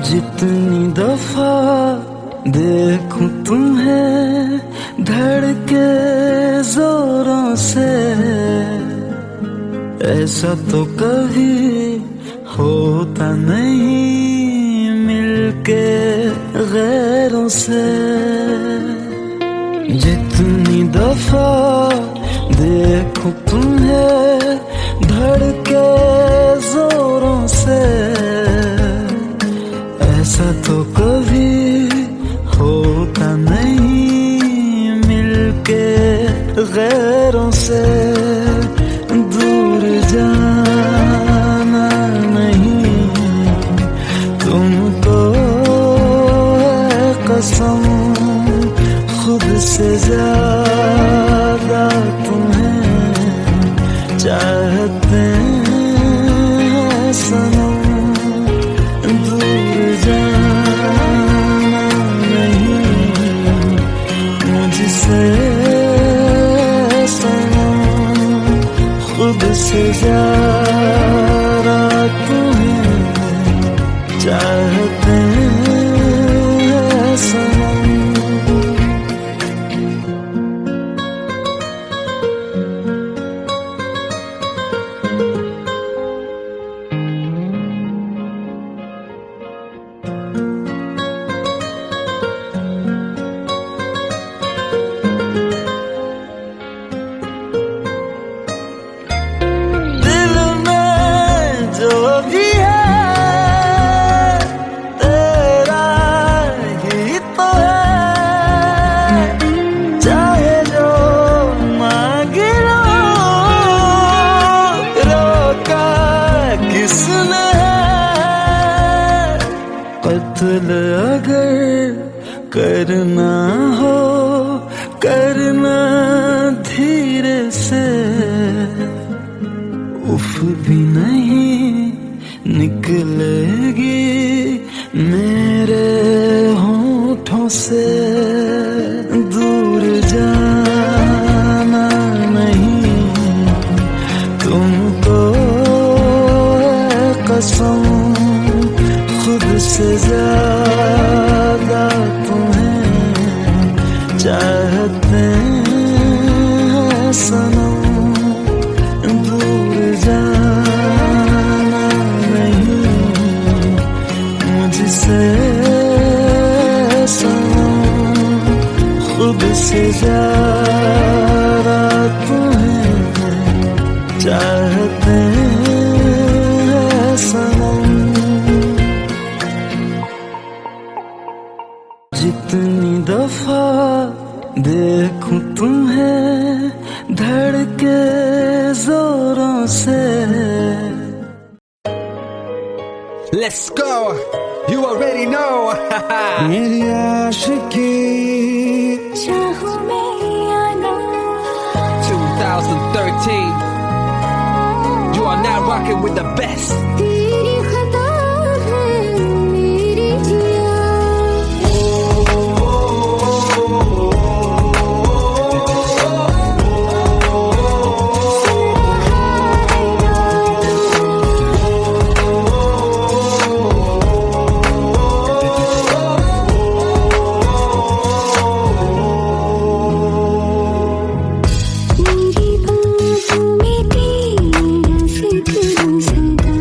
जितनी दफा देखूं तुम्हें धड़के जोरों से, ऐसा तो कभी होता नहीं मिलके गैरों से। जितनी दफा देखूं तुम्हें धड़के जोरों से, ऐसा तो कभी होता नहीं मिलके गैरों से। दूर जाना नहीं तुमको है कसम, खुद से ज्यादा तुम्हें चाहते हैं सनम। खुद से ज्यादा तुम्हें चाहते हैं सनम। कत्ल अगर करना हो करना धीरे से, उफ भी नहीं निकलेगी मेरे होठों से। दूर जाना नहीं तुमको है कसम, खुद से ज्यादा तुम्हें चाहते हैं सनम। दूर जाना नहीं मुझसे सनम, खुद से ज्यादा तुम्हें चाहते हैं सनम। जितनी दफा देखूं तुम्हें धड़के जोरों से। Let's go, you already know. मेरी आशिकी चाहूं मैं या ना, 2013. You are now rocking with the best. तेरी खता है मेरी जिया। मेरी बाहों में तेरा जिक्र सदा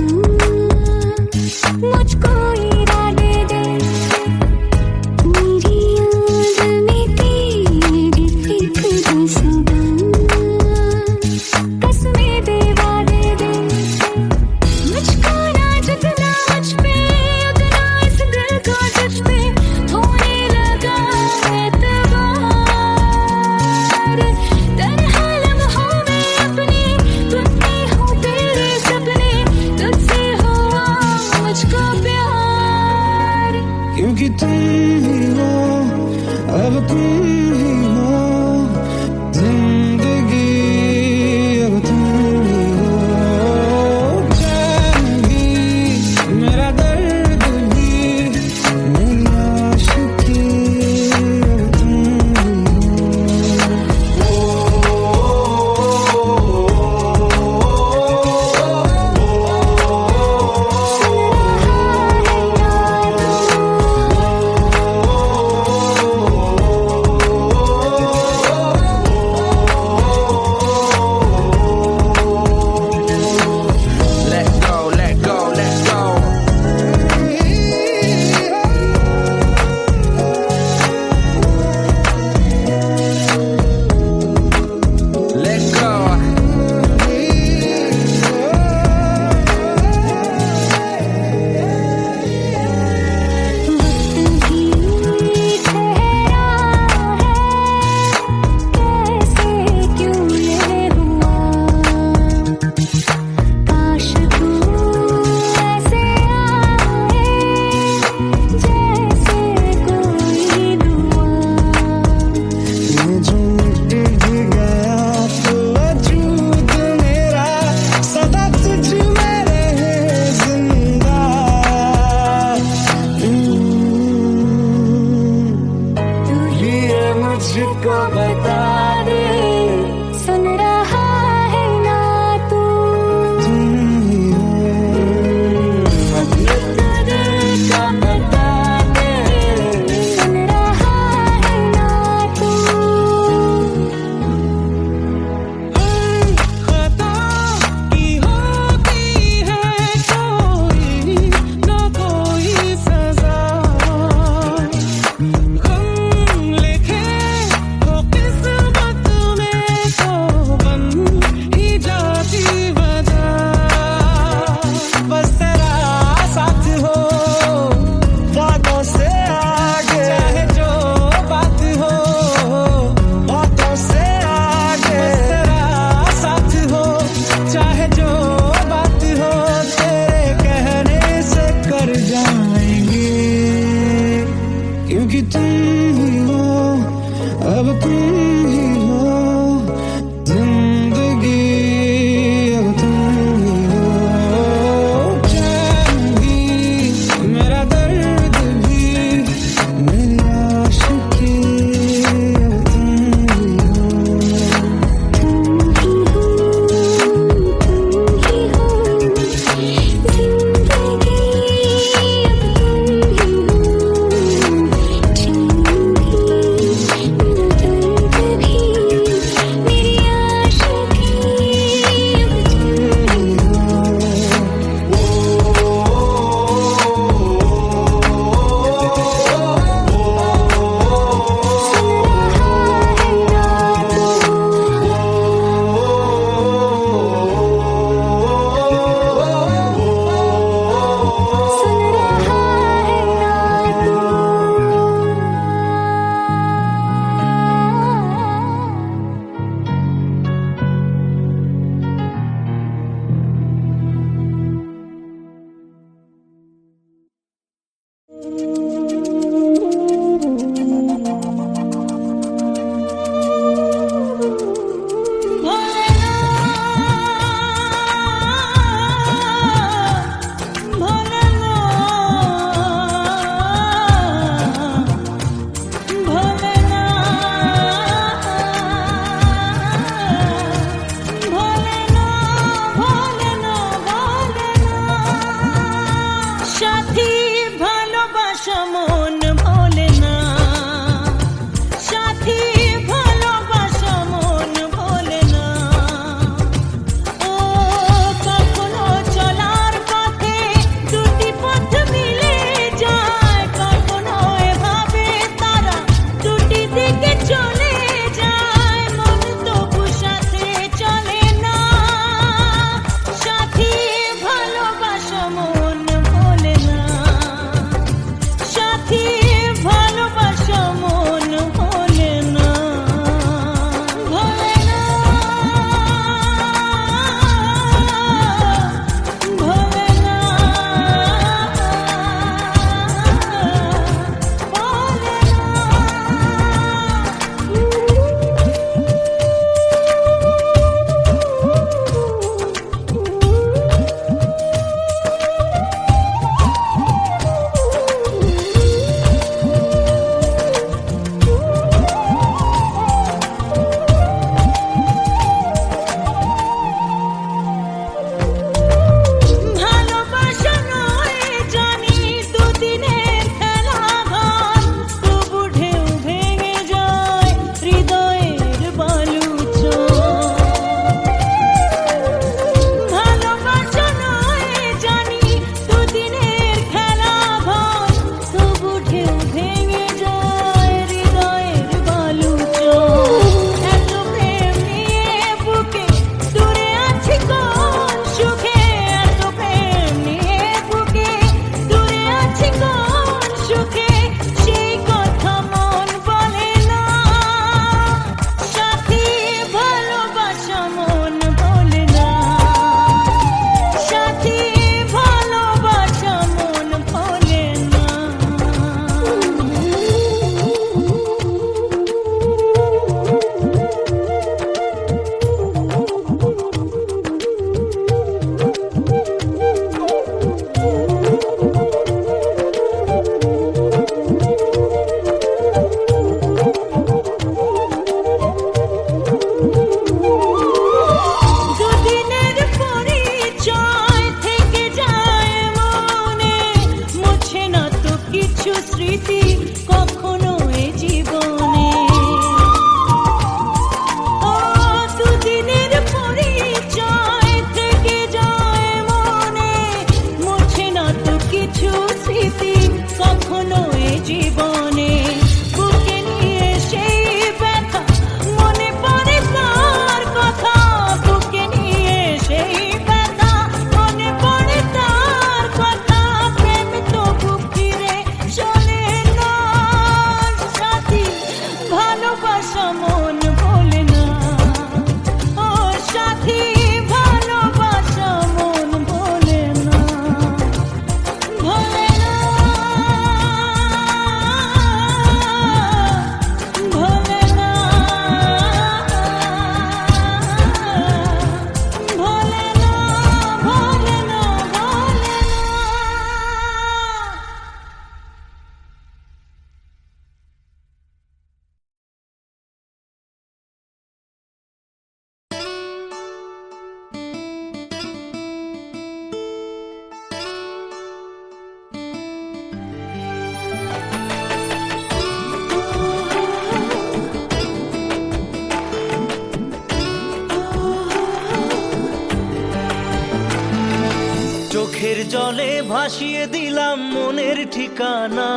চোখের জলে ভাসিয়ে দিলাম মনের ঠিকানা,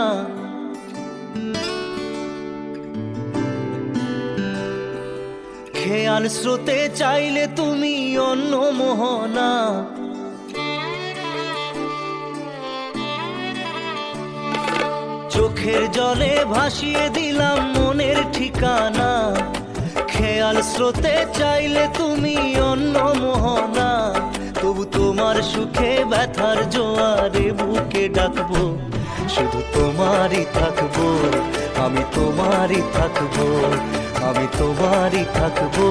খেয়াল স্রোতে চাইলে তুমি অন্য মোহনা। চোখের জলে ভাসিয়ে দিলাম মনের ঠিকানা, খেয়াল স্রোতে চাইলে তুমি অন্য মোহনা। তবু তোমার সুখে ব্যথার জোয়ারে বুকে ডাকবো, শুধু তোমারই থাকবো, আমি তোমারই থাকবো, আমি তোমারই থাকবো,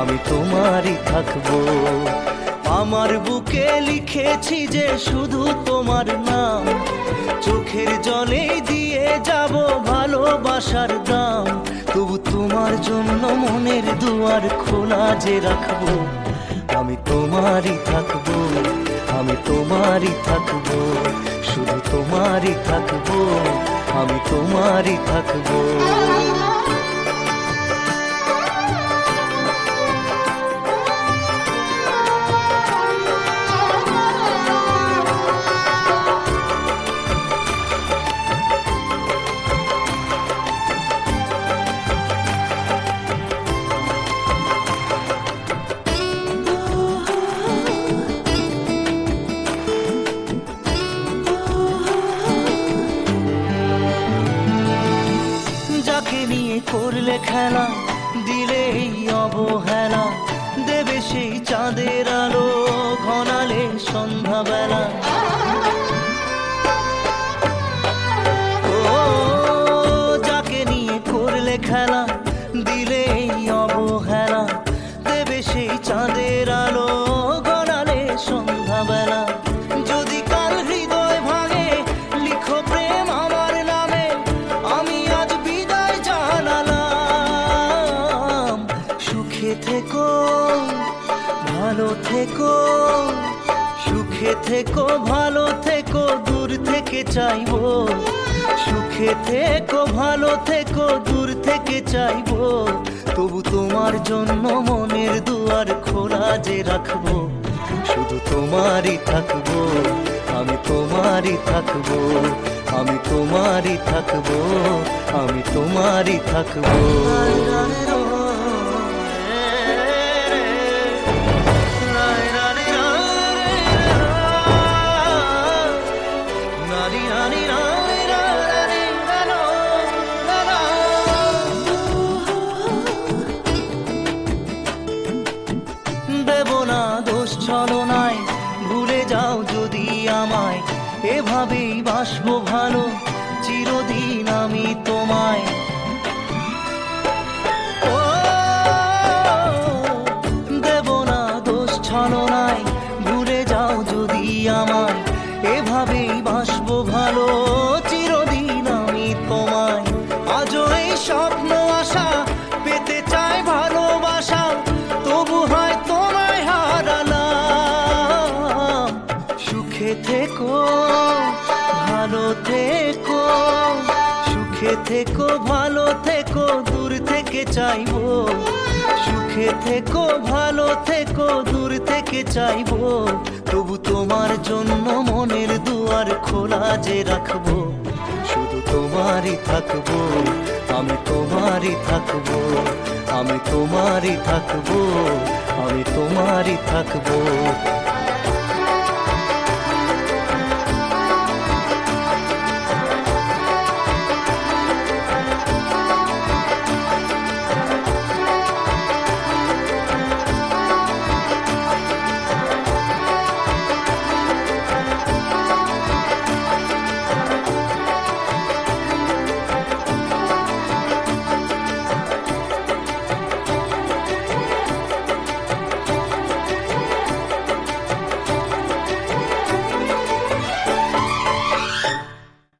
আমি তোমারই থাকবো। আমার বুকে লিখেছি যে শুধু তোমার নাম, চোখের জলে দিয়ে যাব ভালোবাসার দাম। তবু তোমার জন্য মনের দুয়ার খোলা যে রাখবো, আমি তোমারই থাকবো, আমি তোমারই থাকবো, শুধু তোমারই থাকবো, আমি তোমারই থাকবো। যাকে নিয়ে করলে খেলা, দিলে এই অবহেলা, দেবে সেই চাঁদের আলো ঘনালে সন্ধ্যাবেলা। ও যাকে নিয়ে করলে খেলা, দিলে এই অবহেলা, দেবে সেই চাঁদের আলো ঘনালে সন্ধ্যাবেলা। যদি কাল হৃদয় ভাঙে লিখো প্রেম আমার নামে, আমি আজ বিদায় জানালাম। সুখে থেকো ভালো থেকো, সুখে থেকো ভালো থেকো, দূর থেকে চাইবো। সুখে থেকো ভালো থেকো, দূর থেকে চাইবো। তবু তোমার জন্য মনের দুয়ার খোলা যে রাখবো, শুধু তোমারই থাকবো, আমি তোমারই থাকবো, আমি তোমারই থাকবো, আমি তোমারই থাকবো। দেব না দোষ ছলনায়, ভুলে যাও যদি আমায়, এভাবেই বাসবো ভালো চিরদিন আমি তোমায়। ও দেব না দোষ ছলনায়, ভুলে যাও যদি আমায়, এভাবেই বাসবো ভালো চিরদিন আমি তোমায়। আজও এই স্বপ্ন আশা পেতে চাই ভালোবাসা, তবু হয় তোমায় হারালাম। সুখে থেকো ভালো থেকো, সুখে থেকো ভালো থেকো, দূর থেকে চাইবো। সুখে থেকো ভালো থেকো, দূর থেকে চাইবো। তবু তোমার জন্য মনের দুয়ার খোলা যে রাখবো, শুধু তোমারই থাকবো, আমি তোমারই থাকবো, আমি তোমারই থাকবো, আমি তোমারই থাকবো।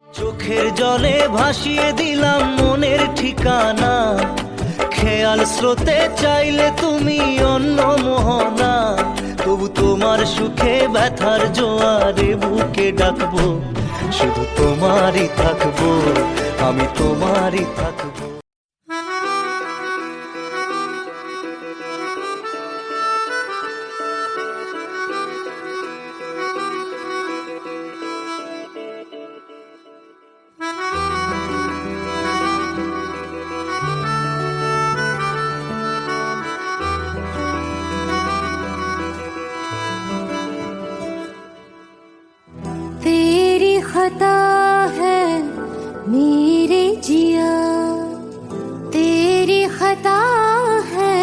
চোখের জলে ভাসিয়ে দিলাম মনের ঠিকানা, খেয়াল স্রোতে চাইলে তুমি অন্য মোহনা। তবু তোমার সুখে ব্যথার জোয়ারে বুকে ডাকবো, শুধু তোমারই থাকবো, আমি তোমারই থাকবো। खता है मेरे जिया, तेरी खता है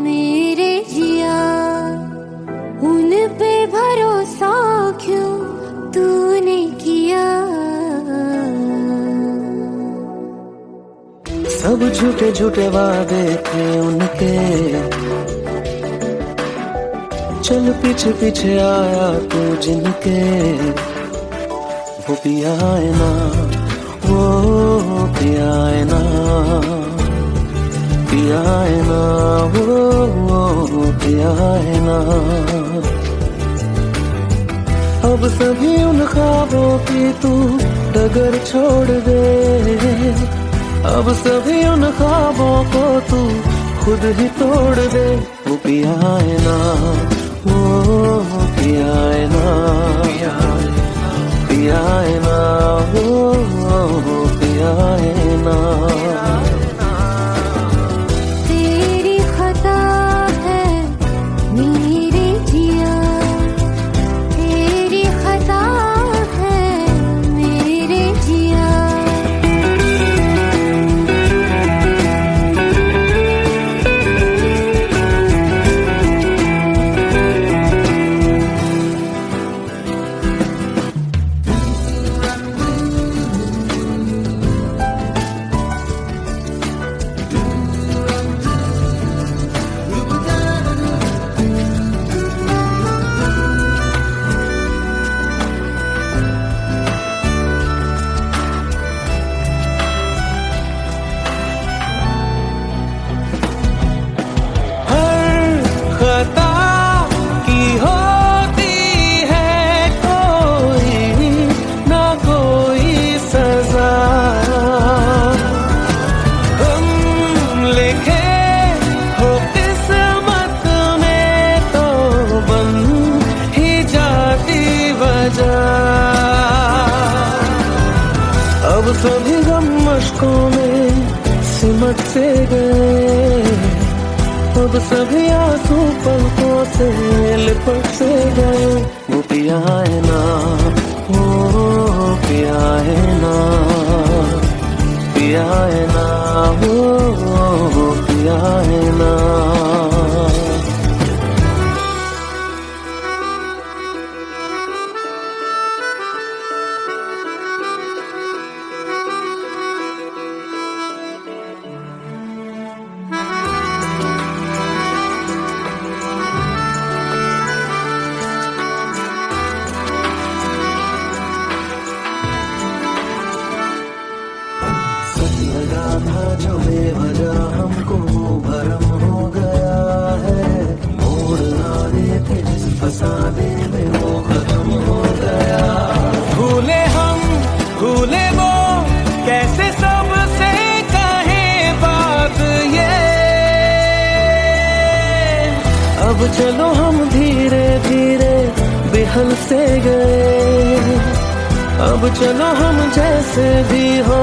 मेरे जिया, उन पे भरोसा क्यों तूने किया। सब झूठे झूठे वादे थे उनके, चल पीछे पीछे आया तू जिनके, वो पिया है ना, वो पिया है ना, पिया है ना, वो पिया है ना। अब सभी उन ख्वाबों की तू डगर छोड़ दे, अब सभी उन ख्वाबों को तू खुद ही तोड़ दे। वो पिया है ना, वो पिया है ना, पिया है ना, वो पिया है ना। तेरी खता है मेरे जिया, तेरी खता है मेरे जिया। खता की होती है कोई ना कोई सजा, हम लिखे हो किस्मत में तो बन ही जाती वजह। अब सभी गम मशकों में सिमट से गए, अब सभी आंसू पलकों से लिपट से गए। वो पिया है ना, वो पिया है ना, पिया है ना, वो पिया है ना। लगा था जो बेवजह हमको भरम हो गया है, मोड़ आने थे जिस फसाने में वो खत्म हो गया। भूले हम भूले वो कैसे सबसे कहे बात ये, अब चलो हम धीरे धीरे बेहल से गए, अब चलो हम जैसे भी हो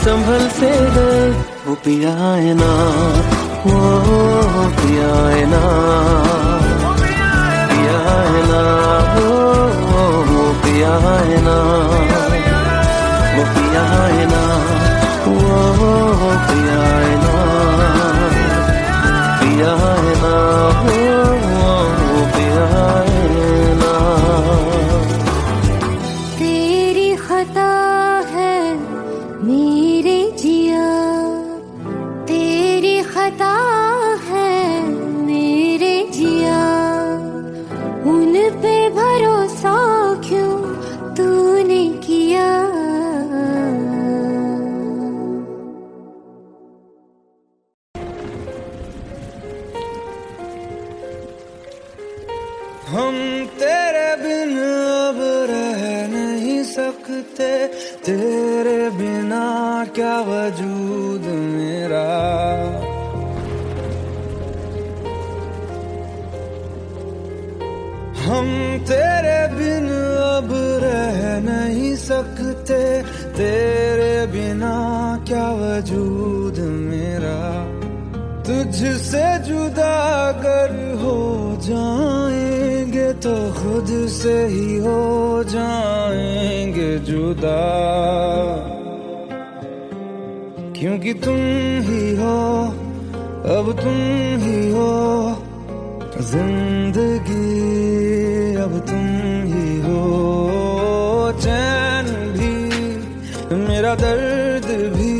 संभल से गए। वो पिया है ना, वो पिया है ना, पिया है ना, वो पिया है ना, वो पिया है ना, वो पिया है ना, पिया है ना, वो पिया है ना। तेरी खता है मेरे जिया, तेरी खता है मेरे जिया, उन पे भरोसा क्यों तूने किया। हम तेरे बिन अब रह नहीं सकते, तेरे बिना क्या वजूद मेरा। हम तेरे बिन अब रह नहीं सकते, तेरे बिना क्या वजूद मेरा। तुझसे जुदा अगर हो जाएंगे तो खुद से ही हो जाएंगे जुदा, क्योंकि तुम ही हो, अब तुम ही हो जिंदगी, अब तुम ही हो चैन भी, मेरा दर्द भी,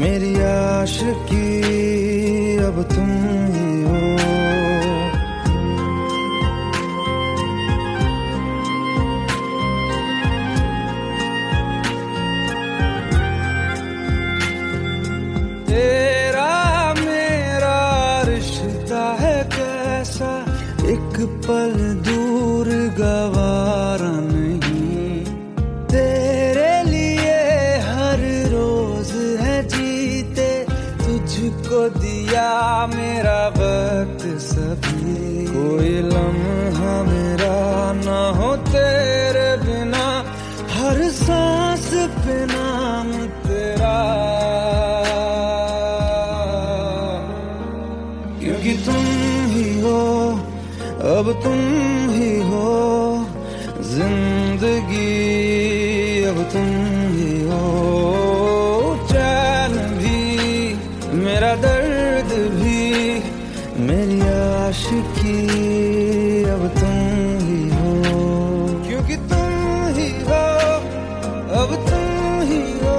मेरी आशिकी, अब तुम ही हो। तेरा मेरा रिश्ता है कैसा, एक पल दूर गवारा नहीं, तेरे लिए हर रोज है जीते, तुझको दिया मेरा वक्त सभी, कोई लम्हा मेरा ना हो तेरे बिना, हर सांस पे नाम तेरा, क्योंकि तुम ही हो, अब तुम ही हो जिंदगी, अब तुम ही हो चैन भी, मेरा दर्द भी, मेरी आशिकी, अब तुम ही हो, क्योंकि तुम ही हो, अब तुम ही हो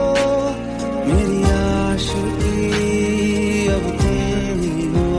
मेरी आशिकी, अब तुम ही हो।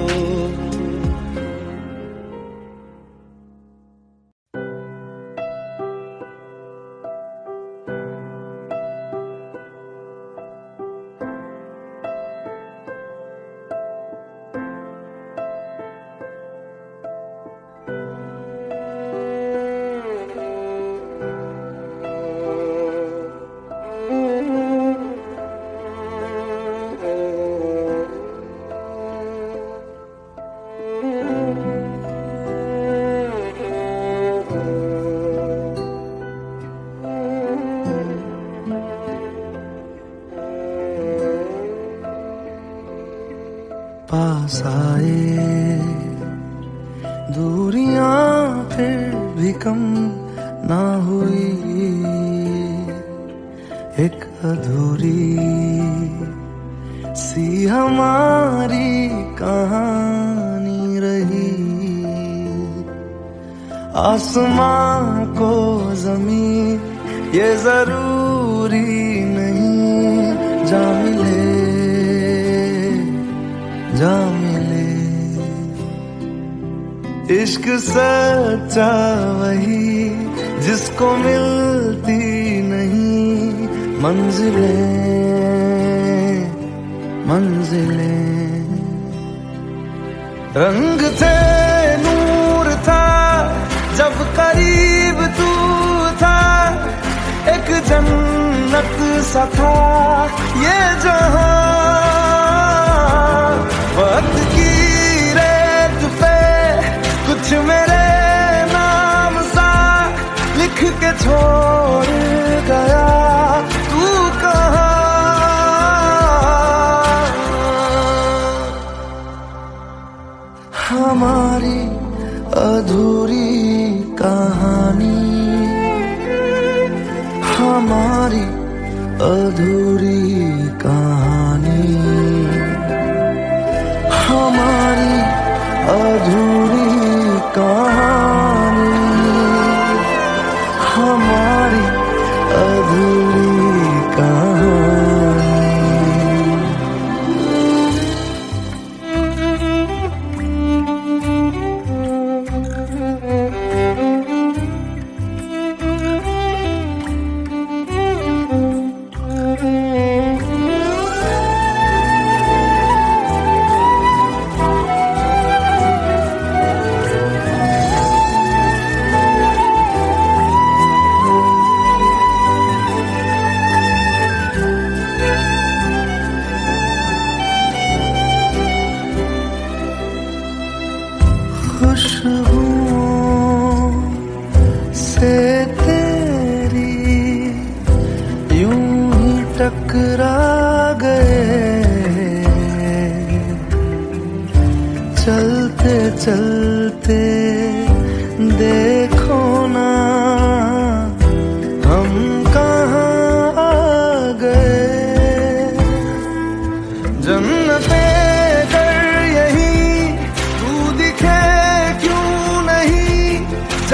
पास आए दूरियां फिर भी कम ना हुई, एक अधूरी सी हमारी कहानी रही, आसमां को जमीन ये जरूरी नहीं, जा मिले जा मिले, इश्क सच्चा वही जिसको मिलती नहीं मंजिलें मंजिलें, रंग थे नूर था जब करीब तू था, एक जन्नत सा था ये जहां, वक्त की रेत पे कुछ मेरे नाम सा लिख के छोड़ गया, तू कहाँ, हमारी अधूरी कहानी, हमारी अधूरी कहानी, हमारी अधूरी कहानी, हमारी अधूरी कहानी। खुशबुओं से तेरी यूं ही टकरा गए, चलते चलते दे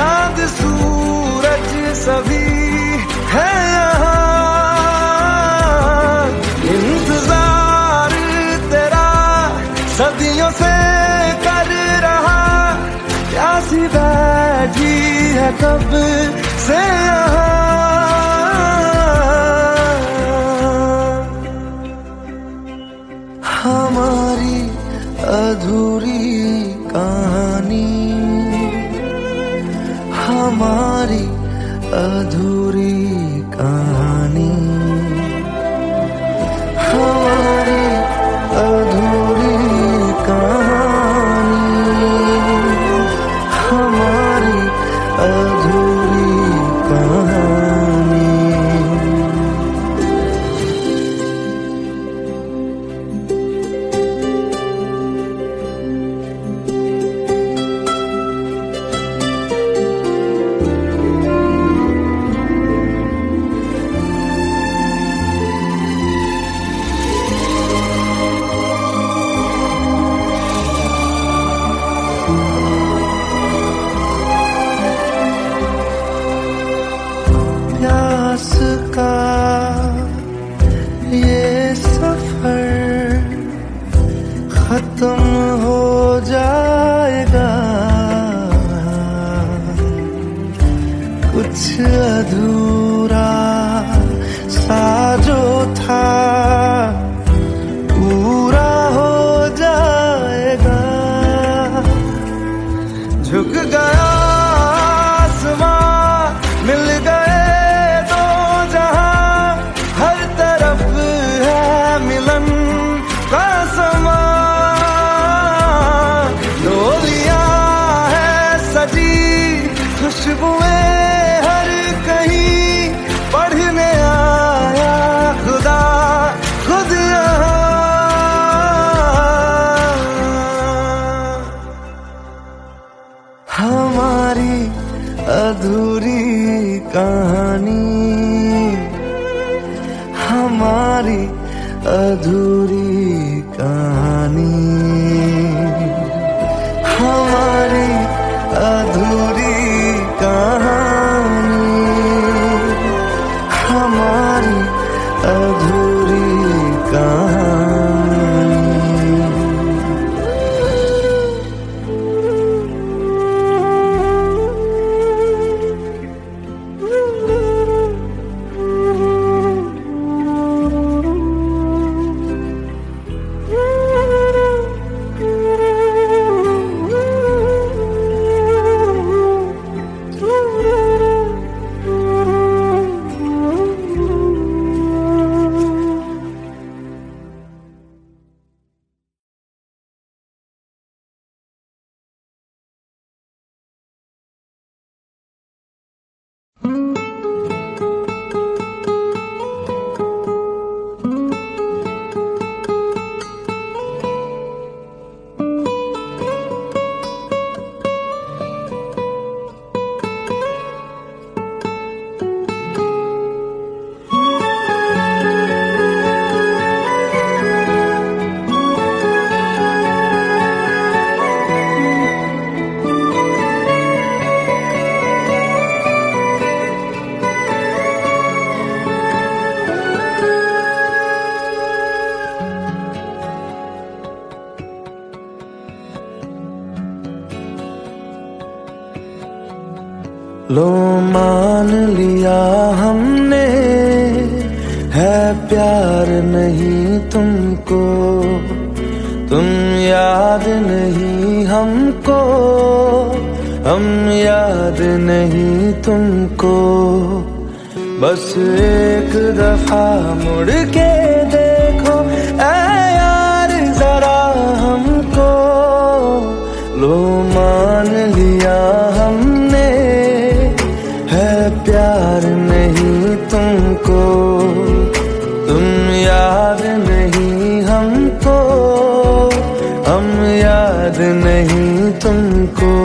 चांद सूरज सभी है यहाँ। इंतजार तेरा सदियों से कर रहा, प्यासी बैठी है कब से यहाँ। हमारी अधूरी कहानी, हमारी अधूरी कहानी, हमारी अधूरी कहानी, हमारी अधूरी कहानी। प्यास का ये सफर खत्म हो जाएगा, कुछ अधूरा सा जो था पूरा हो जाएगा। झुक गया आसमां, मिल गए दो जहां, हर तरफ है मिलन का समा। डोलियां है सजी, खुशबुएं हर कहीं, पढ़ने आया खुदा खुद यहाँ। हमारी अधूरी कहानी, हमारी अधूरी कहानी, हमारी अधूरी कहानी, हमारी अधूरी कहानी। लो मान लिया हमने, है प्यार नहीं तुमको, तुम याद नहीं हमको, हम याद नहीं तुमको। बस एक दफा मुड़ के देखो ऐ यार जरा हमको। लो मान लिया हमने, है प्यार नहीं तुमको, तुम याद नहीं हमको, हम याद नहीं तुमको।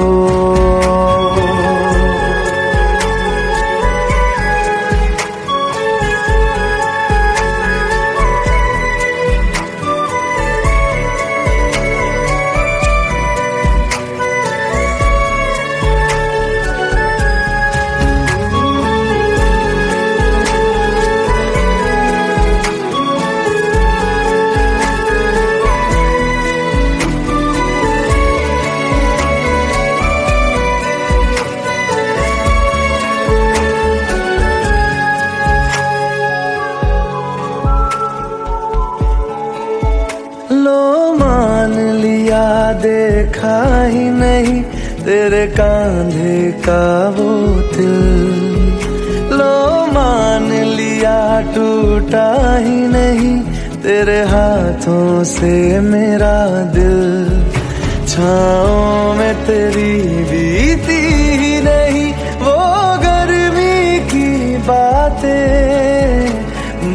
देखा ही नहीं तेरे कांधे का वो दिल। लो मान लिया टूटा ही नहीं तेरे हाथों से मेरा दिल। छाँव में तेरी बीती ही नहीं वो गर्मी की बातें।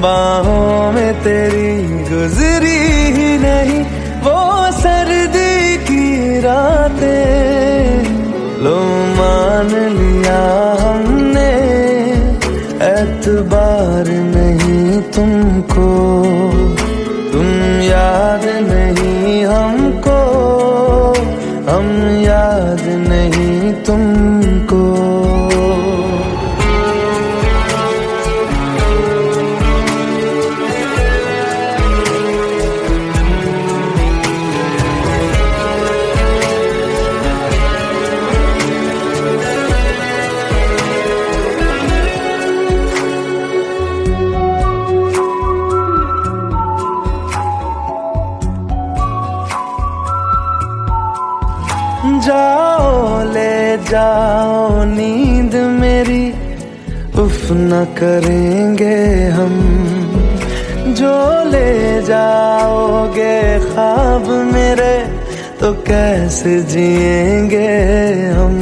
बाहों में तेरी गुजरी ही नहीं वो सर्दी की रातें। लो मान लिया हमने एतबार नहीं तुमको। तुम याद नहीं हमको, हम याद नहीं तुमको। जाओ ले जाओ नींद मेरी, उफ न करेंगे हम। जो ले जाओगे ख्वाब मेरे तो कैसे जिएंगे हम।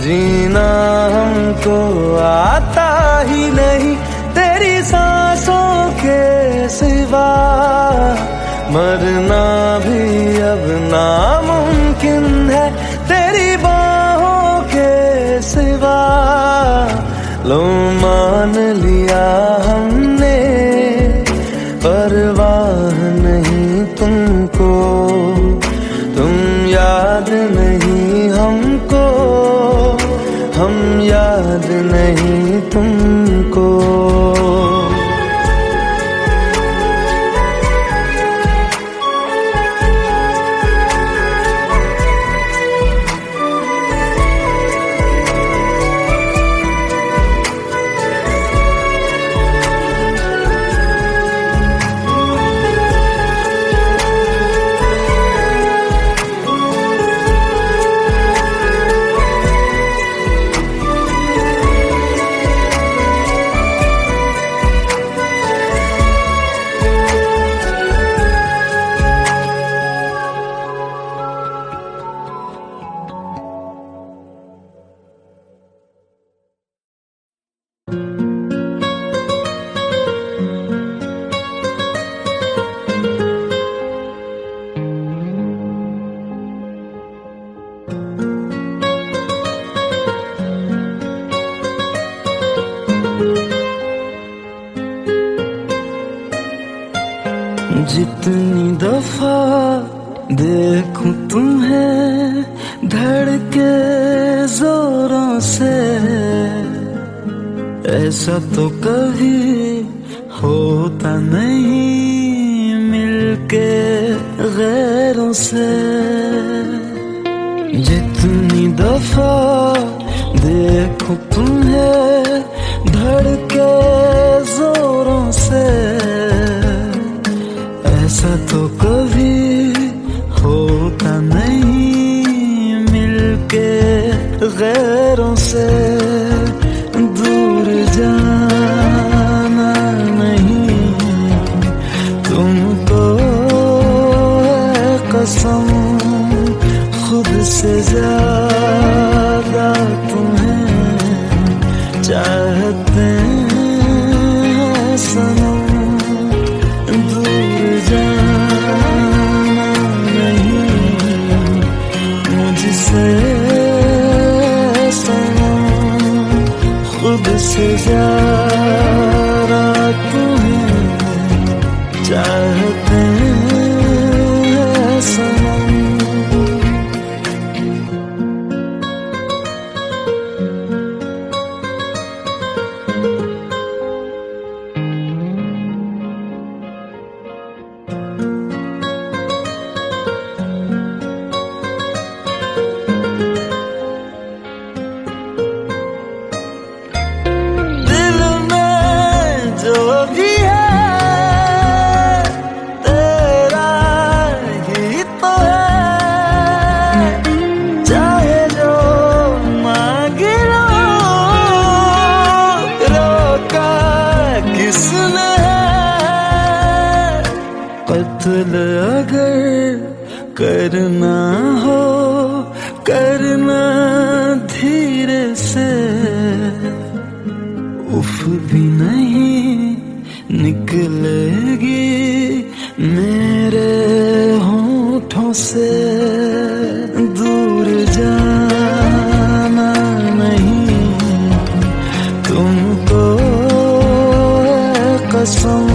जीना हमको आता ही नहीं तेरी सांसों के सिवा। मरना भी अब नामुमकिन है तेरी बाहों के सिवा। लो मान लिया हमने परवाह नहीं तुमको। तुम याद नहीं हमको, हम याद नहीं तुमको। जितनी दफा देखूं तुम्हें धड़के जोरों से, ऐसा तो कभी होता नहीं मिलके गैरों से। जितनी दफा देखूं तुम्हें धड़के जोरों से, ऐसा तो कभी होता नहीं मिलके गैरों से। दूर जाना नहीं तुमको है कसम, खुद से ज्यादा तुम्हें चाहते हैं सनम। दूर जाना नहीं मुझसे सनम, खुद से ज्यादा तुम्हें चाहते हैं सनम। दिल में कत्ल अगर करना हो करना धीरे से, उफ भी नहीं निकलेगी मेरे होठों से। दूर जाना नहीं तुमको कसम,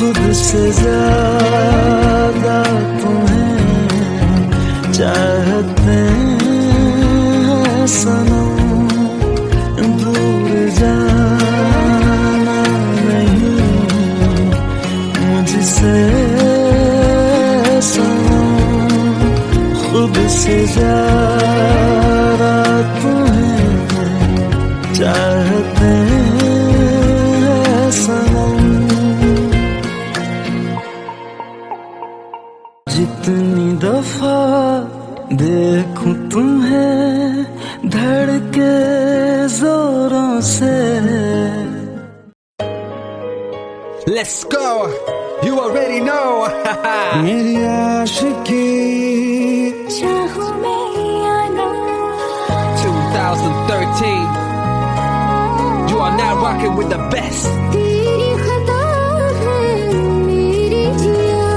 खुद से ज्यादा तुम्हें चाहते हैं सनम। दूर जाना नहीं मुझसे सनम, खुद से ज्यादा तुम्हें चाहते हैं सनम। जितनी दफा देखूं तुम्हें धड़के जोरों से। Let's go. You already know. मेरी आशिकी चाहूं मैं या ना, 2013. You are now rocking with the best. तेरी खता है मेरी जिया।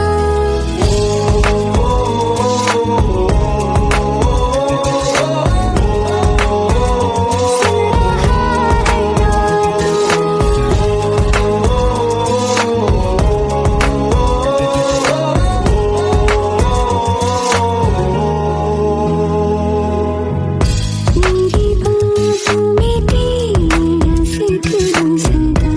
मेरी बाहों में तेरा जिक्र सदा,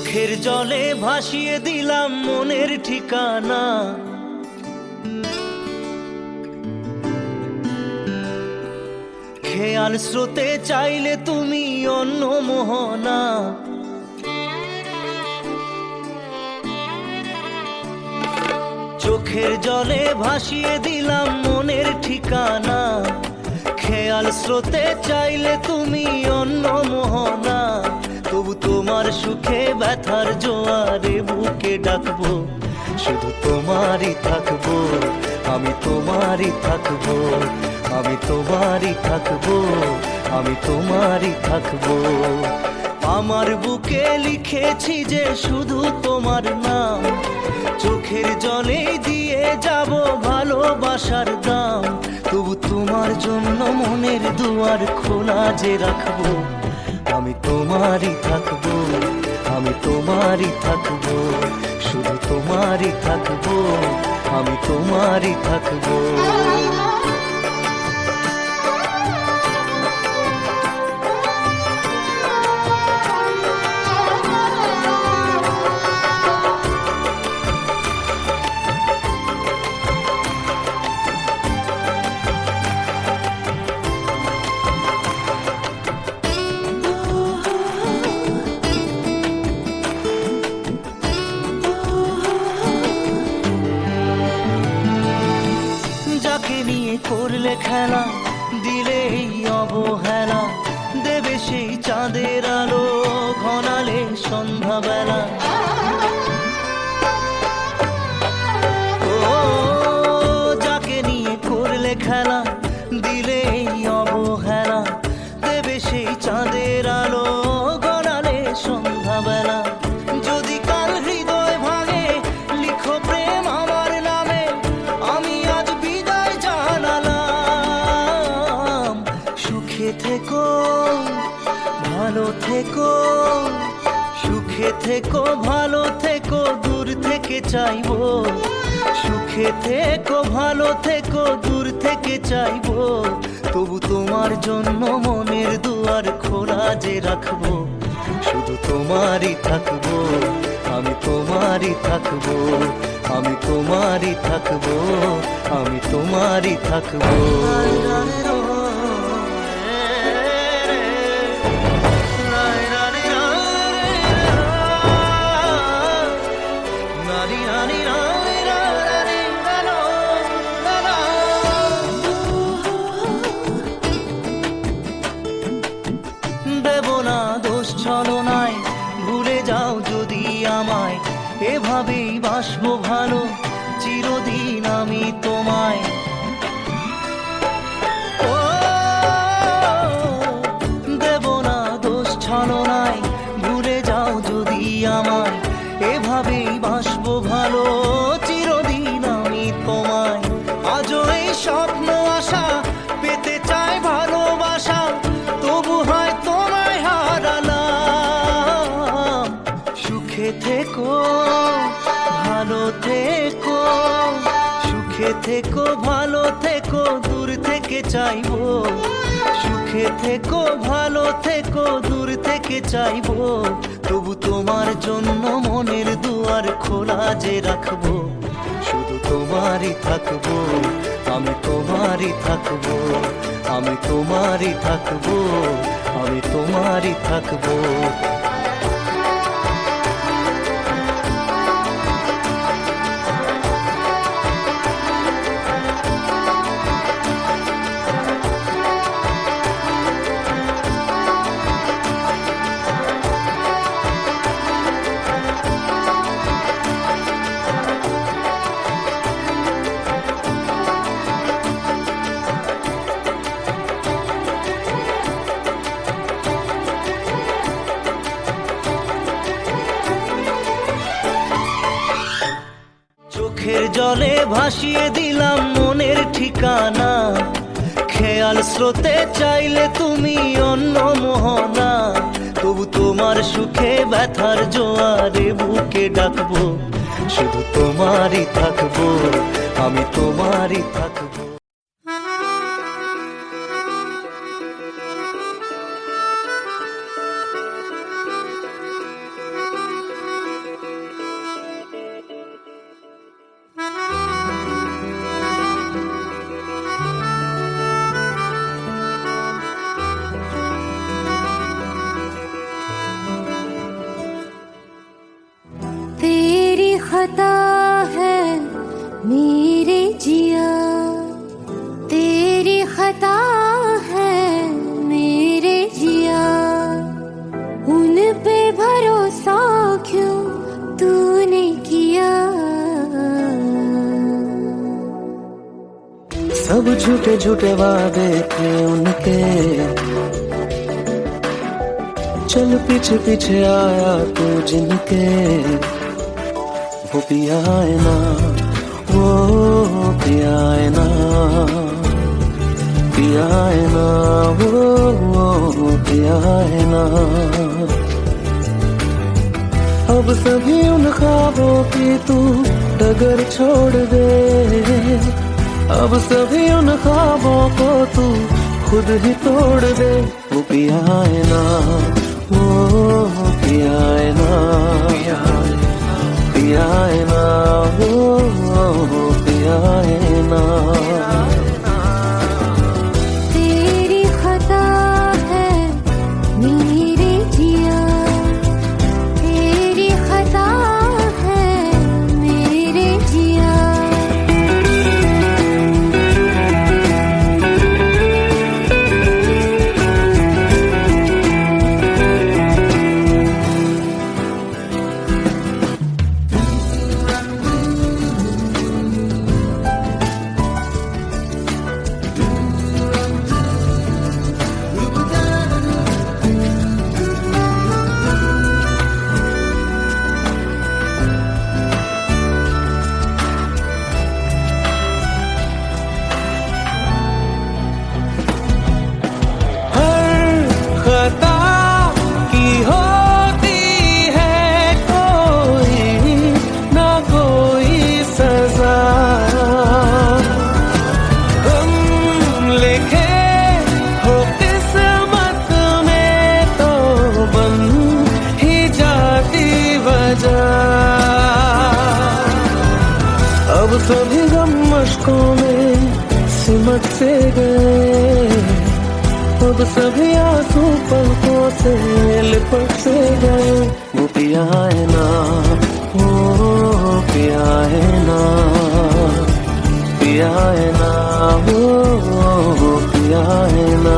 চোখের জলে ভাসিয়ে দিলাম মনের ঠিকানা। খেয়াল স্রোতে চাইলে তুমি অন্য মোহনা। চোখের জলে ভাসিয়ে দিলাম মনের ঠিকানা। খেয়াল স্রোতে চাইলে তুমি অন্য মোহনা। তবু তোমার সুখে ব্যথার জোয়ারে বুকে ডাকবো, শুধু তোমারই থাকবো, আমি তোমারই থাকবো, আমি তোমারই থাকবো, আমি তোমারই থাকবো। আমার বুকে লিখেছি যে শুধু তোমার নাম, চোখের জলে দিয়ে যাব ভালোবাসার দাম। তবু তোমার জন্য মনের দুয়ার খোলা যে রাখবো, আমি তোমারই থাকবো, আমি তোমারই থাকবো, শুধু তোমারই থাকবো, আমি তোমারই থাকবো। যাকে নিয়ে করলে খেলা, দিলে এই অবহেলা, দেবে সেই চাঁদের আলো ঘনালে সন্ধ্যাবেলা। ও যাকে নিয়ে করলে খেলা, দিলে এই অবহেলা, দেবে সেই চাঁদের আলো ঘনালে সন্ধ্যাবেলা। যদি কাল হৃদয় ভাঙে লিখো প্রেম আমার নামে, আমি আজ বিদায় জানালাম। সুখে থেকো, ভালো থেকো, সুখে থেকো, ভালো থেকো, দূর থেকে চাইবো। সুখে থেকো, ভালো থেকো, দূর থেকে চাইবো। তবু তোমার জন্য মনের দুয়ার খোলা যে রাখবো, শুধু তোমারই থাকবো, আমি তোমারই থাকবো, আমি তোমারই থাকবো, আমি তোমারই থাকবো। দেব না দোষ ছলনায়, ভুলে যাও যদি আমায়, এভাবেই বাসবো ভালো চিরদিন আমি তোমায়। ও দেব না দোষ ছলনায়, ভুলে যাও যদি আমায়, এভাবেই বাসবো ভালো চিরদিন আমি তোমায়। আজও এই স্বপ্ন আশা পেতে চাই ভালোবাসা, তবু হয় তোমায় হারালাম। সুখে থেকো, ভালো থেকো, সুখে থেকো, ভালো থেকো, দূর থেকে চাইবো। সুখে থেকো, ভালো থেকো, দূর থেকে চাইবো। তবু তোমার জন্য মনের দুয়ার খোলা যে রাখবো, শুধু তোমারই থাকবো, আমি তোমারই থাকবো, আমি তোমারই থাকবো, আমি তোমারই থাকবো। চোখের জলে ভাসিয়ে দিলাম মনের ঠিকানা। খেয়াল স্রোতে চাইলে তুমি অন্য মোহনা। তবু তোমার সুখে ব্যথার জোয়ারে বুকে ডাকবো, শুধু তোমারই থাকবো, আমি তোমারই থাকবো। खता है मेरे जिया, तेरी खता है मेरे जिया, उन पे भरोसा क्यों तूने किया। सब झूठे झूठे वादे थे उनके, चल पीछे पीछे आया तू जिनके, वो पिया है ना, वो पिया है ना, पिया है ना, वो पिया है ना। अब सभी उन ख्वाबों की तू डगर छोड़ दे, अब सभी उन ख्वाबों को तू खुद ही तोड़ दे। वो पिया है ना, वो पिया है ना, पिया है ना, वो पिया है ना। तेरी खता है मेरे जिया, तेरी खता है मेरे जिया। अब सभी गम मशकों में सिमट से गए, अब सभी आंसू पलकों से लिपट से गए। वो पिया है ना, वो पिया है ना, पिया है ना, वो पिया है ना।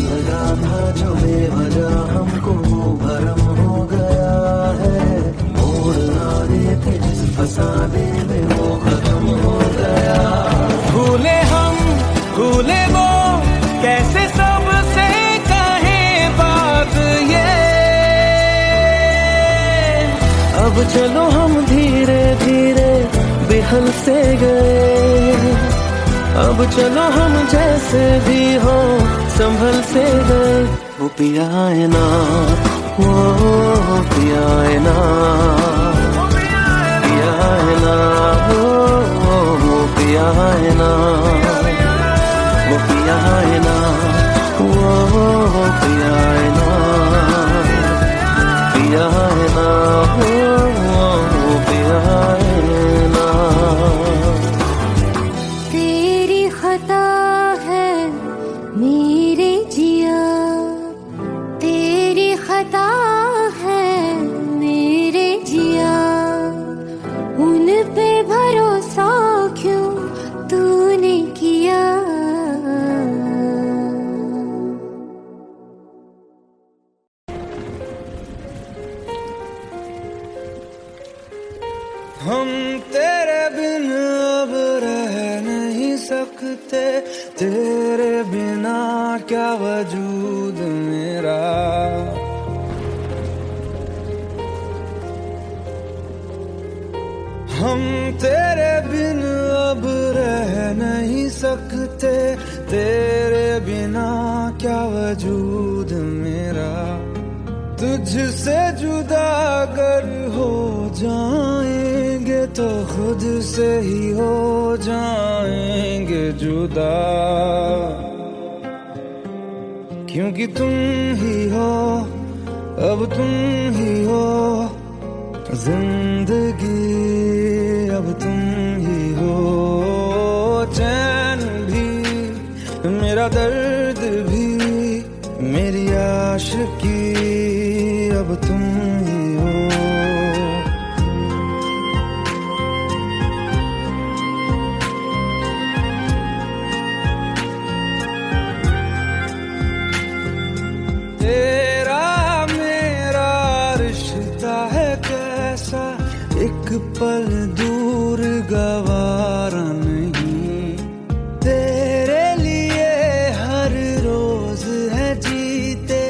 लगा था जो बेवजह हमको भरम हो गया है, मोड़ ना रहे थे जिस फसाने में वो खत्म हो गया। भूले हम भूले वो, कैसे सबसे कहे बात ये। अब चलो हम धीरे धीरे बेहल से गए, अब चलो हम जैसे भी हो संभल से गए। वो पिया है ना, वो पिया है ना, पिया है ना, वो पिया है ना, वो पिया है ना, वो पिया है ना, पिया है ना, वो पिया है ना। तेरी खता है मेरे जिया, तेरी खता है मेरे जिया, उन पे भरोसा क्यों तूने किया। हम तेरे बिन अब रह नहीं सकते, तेरे बिना क्या वजूद मेरा। हम तेरे बिन अब रह नहीं सकते, तेरे बिना क्या वजूद मेरा। तुझसे जुदा अगर हो जाएंगे तो खुद से ही हो जाएंगे जुदा, क्योंकि तुम ही हो, अब तुम ही हो जिंदगी, अब तुम ही हो चैन भी, मेरा दर्द भी, मेरी आशिकी, अब तुम ही हो। तेरा मेरा रिश्ता है कैसा, एक पल दूर गवारा नहीं, तेरे लिए हर रोज है जीते,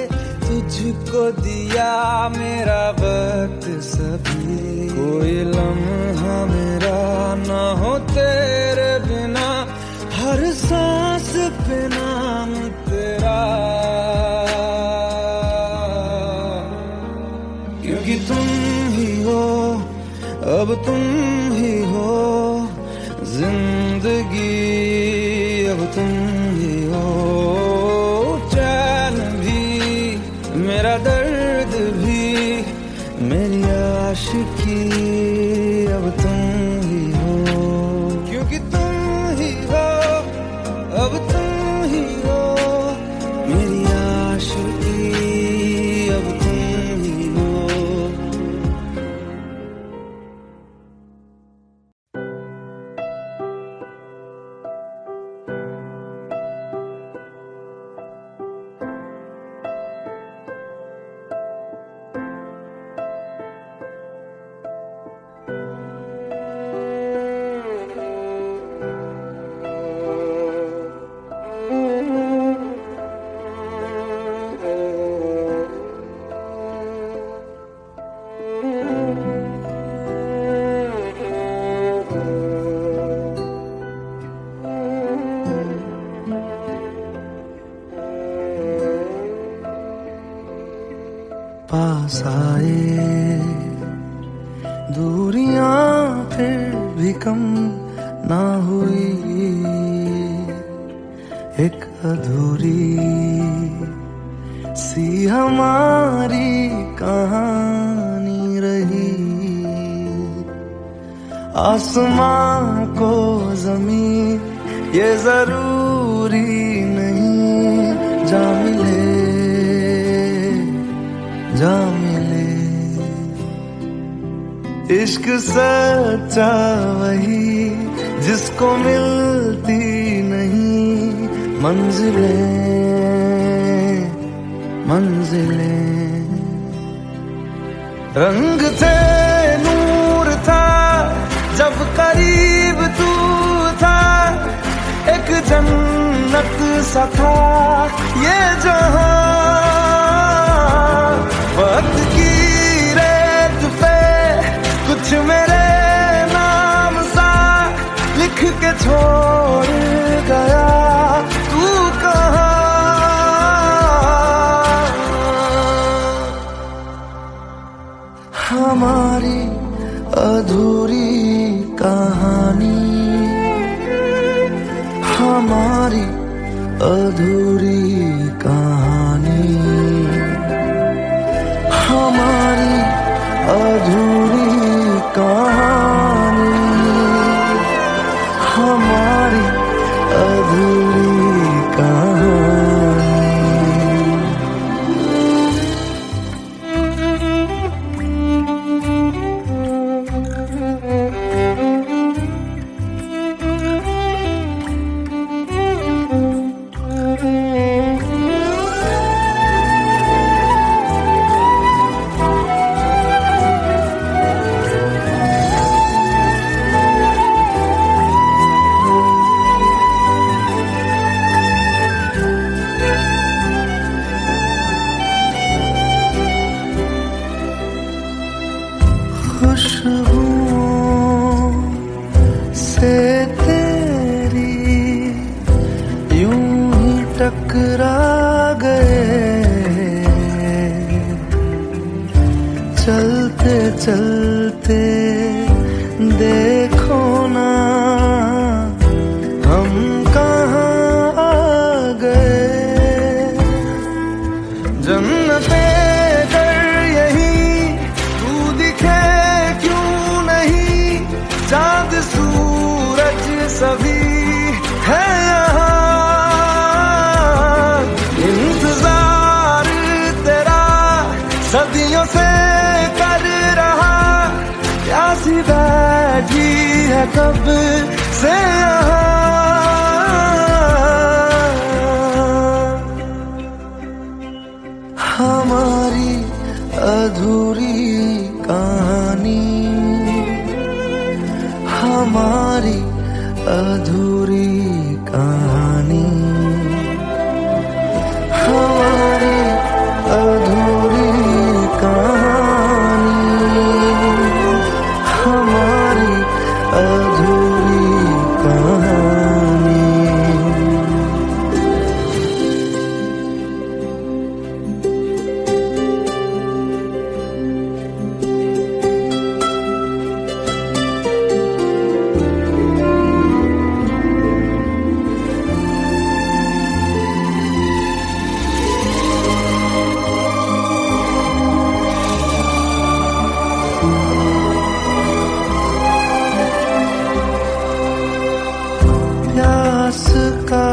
तुझको दिया मेरा वक्त सभी, कोई लम्हा मेरा ना हो तेरे बिना, हर सांस पे नाम तेरा, क्योंकि तुम ही हो, अब तुम ही हो जिंदगी, अब तुम ही हो चैन भी, मेरा दर्द भी, मेरी आशिकी, अब तुम ही हो, क्योंकि तुम ही हो, अब तुम ही हो मेरी आशिकी, अब तुम ही हो। पास आए दूरियां फिर भी कम ना हुई, एक अधूरी सी हमारी कहानी रही, आसमां को जमीन ये जरूरी नहीं, जा मिले जा मिले, इश्क सच्चा वही जिसको मिलती नहीं मंजिलें मंजिलें, रंग थे नूर था जब करीब तू था, एक जन्नत सा था ये जहां, वक्त की रेत पे कुछ मेरे नाम सा लिख के छोड़ गया, तू कहाँ, हमारी अधूरी कहानी, हमारी अधूरी कहानी, हमारी अधूरी कहानी, हमारी अधूरी कहानी। सी बैठी है कब से हमारी अधूरी कहानी, हमारी अधूरी कहानी, हमारी अधूरी कहानी, हमारी अधूरी कहानी। प्यास का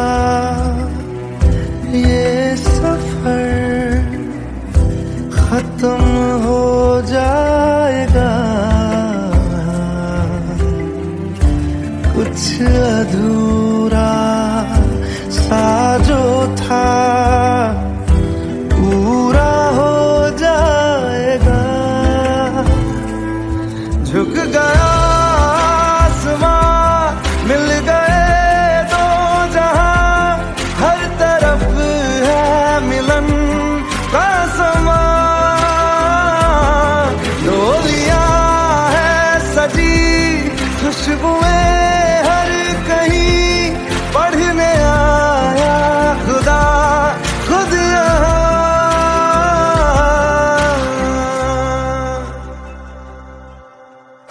ये सफर खत्म हो जाएगा, कुछ अधूरा सा जो था पूरा हो जाएगा। झुक गया आसमां, मिल गए दो जहां, हर तरफ है मिलन का समा। डोलियां है सजी खुशबुएं हर कहीं, पढ़ने आया खुदा खुद यहाँ।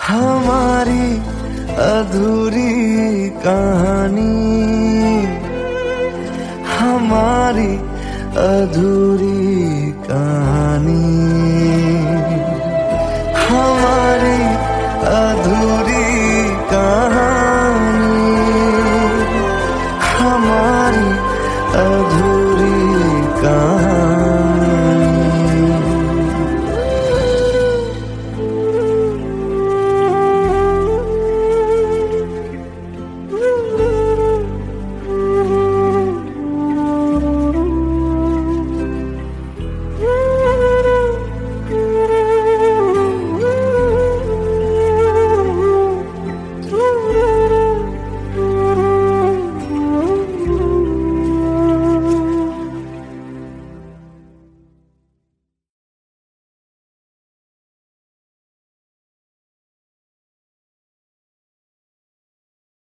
हमारी अधूरी कहानी, हमारी अधूरी